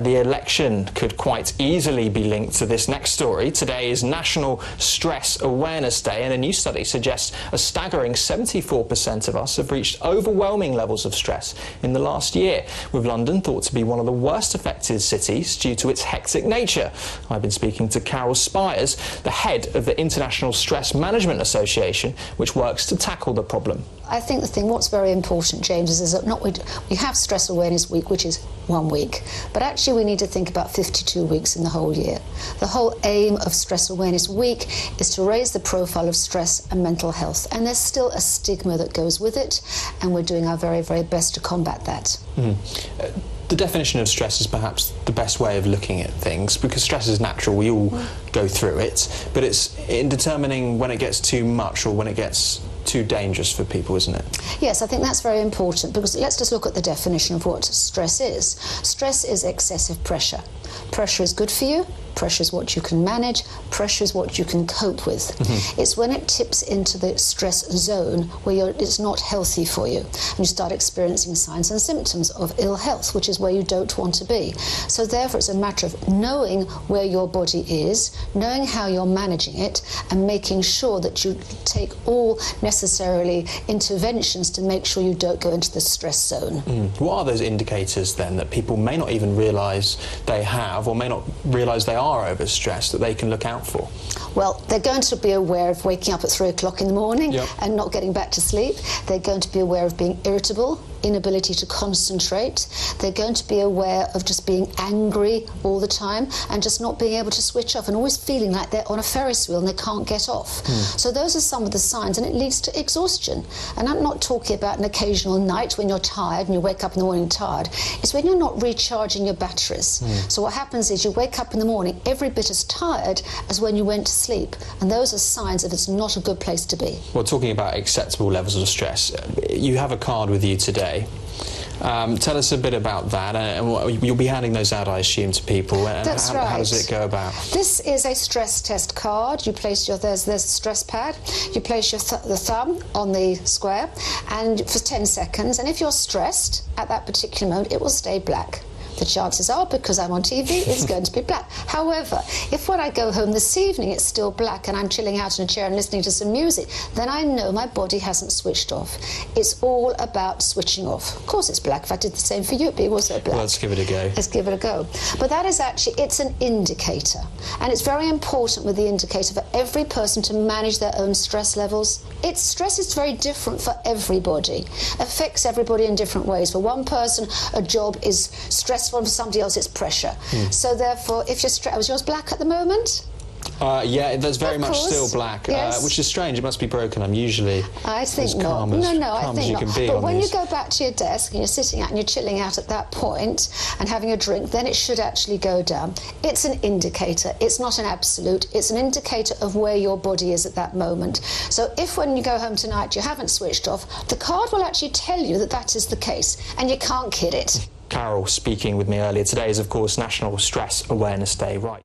The election could quite easily be linked to this next story. Today is National Stress Awareness Day, and a new study suggests a staggering 74% of us have reached overwhelming levels of stress in the last year, with London thought to be one of the worst affected cities due to its hectic nature. I've been speaking to Carole Spiers, the head of the International Stress Management Association, which works to tackle the problem. I think what's very important, James, is that we have Stress Awareness Week, which is 1 week, but actually we need to think about 52 weeks in the whole year. The whole aim of Stress Awareness Week is to raise the profile of stress and mental health, and there's still a stigma that goes with it, and we're doing our very, very best to combat that. The definition of stress is perhaps the best way of looking at things, because stress is natural, we all go through it, but it's in determining when it gets too much or when it gets too dangerous for people, isn't it? Yes, I think that's very important, because let's just look at the definition of what stress is. Stress is excessive pressure. Pressure is good for you. Pressure is what you can manage. Pressure is what you can cope with. It's when it tips into the stress zone where it's not healthy for you, and you start experiencing signs and symptoms of ill health, which is where you don't want to be. So therefore it's a matter of knowing where your body is, knowing how you're managing it, and making sure that you take all necessarily interventions to make sure you don't go into the stress zone. What are those indicators then that people may not even realise they have, or may not realise they are overstressed, that they can look out for? Well, they're going to be aware of waking up at 3 o'clock in the morning and not getting back to sleep. They're going to be aware of being irritable, inability to concentrate. They're going to be aware of just being angry all the time and just not being able to switch off and always feeling like they're on a Ferris wheel and they can't get off. So those are some of the signs, and it leads to exhaustion. And I'm not talking about an occasional night when you're tired and you wake up in the morning tired. It's when you're not recharging your batteries. So what happens is you wake up in the morning every bit as tired as when you went to sleep, and those are signs that it's not a good place to be. Well, talking about acceptable levels of stress, you have a card with you today. Tell us a bit about that, and you'll be handing those out, I assume, to people. That's right. How does it go about? This is a stress test card. You place there's a stress pad. You place the thumb on the square, and for 10 seconds. And if you're stressed at that particular moment, it will stay black. The chances are, because I'm on TV, it's going to be black. However, if when I go home this evening it's still black and I'm chilling out in a chair and listening to some music, then I know my body hasn't switched off. It's all about switching off. Of course it's black. If I did the same for you, it'd be also black. Well, let's give it a go. Let's give it a go. But that is actually, it's an indicator. And it's very important with the indicator for every person to manage their own stress levels. Stress is very different for everybody. Affects everybody in different ways. For one person, a job is stressful, and for somebody else it's pressure. So therefore, if you're stressed, was yours black at the moment? Yeah, there's very much still black, which is strange. It must be broken. I'm usually as calm as you can be. But when you go back to your desk and you're sitting out and you're chilling out at that point and having a drink, then it should actually go down. It's an indicator. It's not an absolute. It's an indicator of where your body is at that moment. So if when you go home tonight you haven't switched off, the card will actually tell you that that is the case, and you can't kid it. Carole speaking with me earlier. Today is, of course, National Stress Awareness Day. Right.